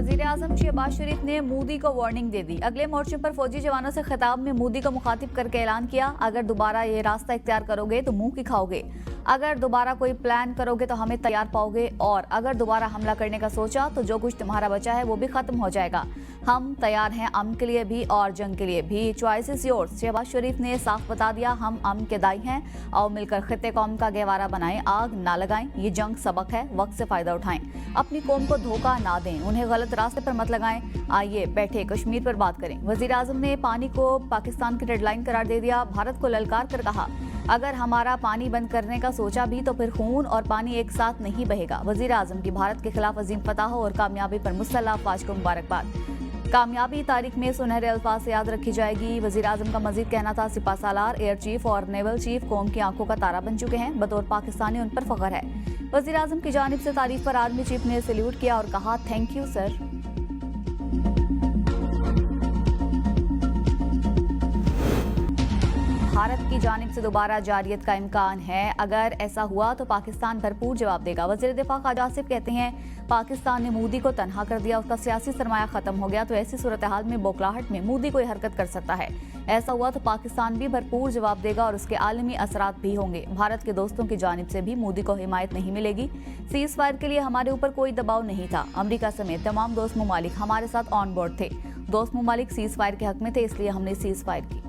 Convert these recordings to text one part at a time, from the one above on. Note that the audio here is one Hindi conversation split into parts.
वजीर आजम शहबाज शरीफ ने मोदी को वार्निंग दे दी। अगले मोर्चे पर फौजी जवानों से खिताब में मोदी को मुखातिब करके ऐलान किया, अगर दोबारा ये रास्ता इख्तियार करोगे तो मुंह की खाओगे। अगर दोबारा कोई प्लान करोगे तो हमें तैयार पाओगे, और अगर दोबारा हमला करने का सोचा तो जो कुछ तुम्हारा बचा है वो भी खत्म हो जाएगा। हम तैयार हैं अमन के लिए भी और जंग के लिए भी। Choice is yours. Shahbaz Sharif ने साफ बता दिया, हम अमन के दाई हैं और मिलकर खित्ते कौम का गहवारा बनाएं, आग ना लगाएं। ये जंग सबक है, वक्त से फायदा उठाएं, अपनी कौम को धोखा ना दें, उन्हें गलत रास्ते पर मत लगाएं। आइए बैठे कश्मीर पर बात करें। वजीर आजम ने पानी को पाकिस्तान की डेडलाइन करार दे दिया। भारत को ललकार कर कहा, अगर हमारा पानी बंद करने का सोचा भी तो फिर खून और पानी एक साथ नहीं बहेगा। वजीर आजम की भारत के खिलाफ अजीम फतह और कामयाबी पर मुसल्लह अफवाज को मुबारकबाद। कामयाबी तारीख में सुनहरे अल्फाज से याद रखी जाएगी। वजीर आजम का मजीद कहना था, सिपा सालार, एयर चीफ और नेवल चीफ कौम की आंखों का तारा बन चुके हैं। बतौर पाकिस्तानी उन पर फख्र है। वजीर आजम की जानिब से तारीफ पर आर्मी चीफ ने सैल्यूट किया और कहा, थैंक यू सर। भारत की जानिब से दोबारा जारियत का इम्कान है। अगर ऐसा हुआ तो पाकिस्तान भरपूर जवाब देगा। वज़ीर दिफा ख्वाजा आसिफ कहते हैं, पाकिस्तान ने मोदी को तनहा कर दिया, उसका सियासी सरमाया खत्म हो गया, तो ऐसी सूरत हाल में बौखलाहट में मोदी कोई हरकत कर सकता है। ऐसा हुआ तो पाकिस्तान भी भरपूर जवाब देगा और उसके आलमी असरात भी होंगे। भारत के दोस्तों की जानिब से भी मोदी को हिमायत नहीं मिलेगी। सीज फायर के लिए हमारे ऊपर कोई दबाव नहीं था। अमरीका समेत तमाम दोस्त ममालिक हमारे साथ ऑन बोर्ड थे। दोस्त ममालिक सीज फायर के हक में थे, इसलिए हमने सीज फायर की।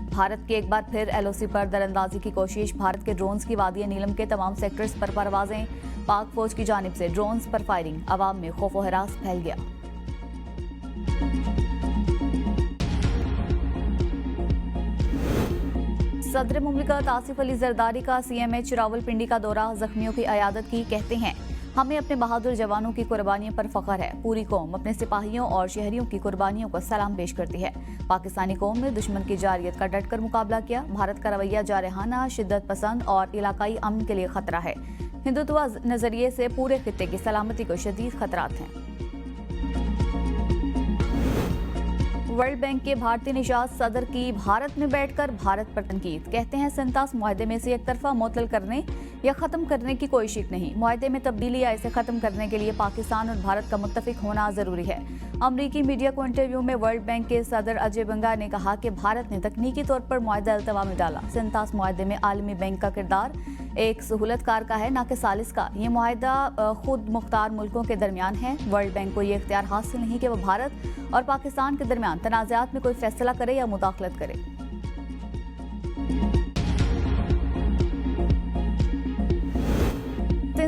भारत की एक बार फिर एलओसी पर दरअंदाजी की कोशिश। भारत के ड्रोन्स की वादिया नीलम के तमाम सेक्टर्स पर परवाजें। पाक फौज की जानिब से ड्रोन्स पर फायरिंग। अवाम में खौफ व हरास फैल गया। सदर मुमलिकत आसिफ अली जरदारी का सीएमएच रावलपिंडी का दौरा, जख्मियों की अयादत की। कहते हैं, हमें अपने बहादुर जवानों की कुर्बानियों पर फख्र है। पूरी कौम अपने सिपाहियों और शहरियों की कुर्बानियों को सलाम पेश करती है। पाकिस्तानी कौम ने दुश्मन की जारियत का डटकर मुकाबला किया। भारत का रवैया जारहाना, शिद्दत पसंद और इलाकाई अमन के लिए खतरा है। हिंदुत्व नजरिए से पूरे खित्ते की सलामती को शदीद खतरात हैं। वर्ल्ड बैंक के भारतीय निषाद सदर की भारत में बैठकर भारत पर तनकीद। कहते हैं, संतास मुआहदे में से एक तरफा मुअत्तल करने या खत्म करने की कोई शिक नहीं। मुआहदे में तब्दीली या इसे खत्म करने के लिए पाकिस्तान और भारत का मुत्तफिक होना जरूरी है। अमरीकी मीडिया को इंटरव्यू में वर्ल्ड बैंक के सदर अजय बंगा ने कहा कि भारत ने तकनीकी तौर पर मुआहदा अल्तवा में डाला। संतास मुआहदे में आलमी बैंक का किरदार एक सहूलतकार का है, न कि सालिस का। ये मुआहदा खुद मुख्तार मुल्कों के दरमियान है। वर्ल्ड बैंक को ये इख्तियार हासिल नहीं कि वह भारत और पाकिस्तान के दरमियान तनाज़ात में कोई फैसला करे या मुदाखलत करे।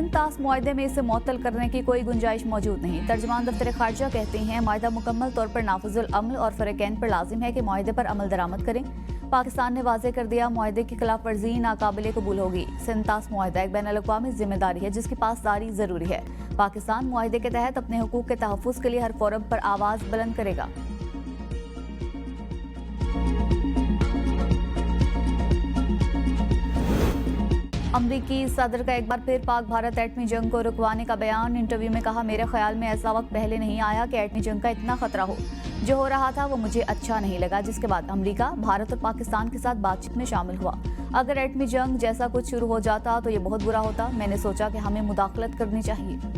तास मुआहदे में इसे मुअत्तल करने की कोई गुंजाइश मौजूद नहीं। तर्जमान दफ्तर खारजा कहते हैं, मुआहदा मुकम्मल तौर पर नाफिजुल अमल और फरीकैन पर लाजिम है कि मुआहदे पर अमल दरामद करें। पाकिस्तान ने वाज़ेह कर दिया, मुआहदे की खिलाफ वर्जी नाकाबिले कबूल होगी। संतास मुआहदा एक बैनुल-अक़वामी जिम्मेदारी है जिसकी पासदारी जरूरी है। पाकिस्तान मुआहदे के तहत अपने हुकूक के तहफ़्फ़ुज़ के लिए हर फोरम पर आवाज़ बुलंद करेगा। अमरीकी सदर का एक बार फिर पाक भारत एटमी जंग को रुकवाने का बयान। इंटरव्यू में कहा, मेरे ख्याल में ऐसा वक्त पहले नहीं आया कि एटमी जंग का इतना खतरा हो। जो हो रहा था वो मुझे अच्छा नहीं लगा, जिसके बाद अमेरिका, भारत और पाकिस्तान के साथ बातचीत में शामिल हुआ। अगर एटमी जंग जैसा कुछ शुरू हो जाता तो ये बहुत बुरा होता। मैंने सोचा कि हमें मुदाखलत करनी चाहिए।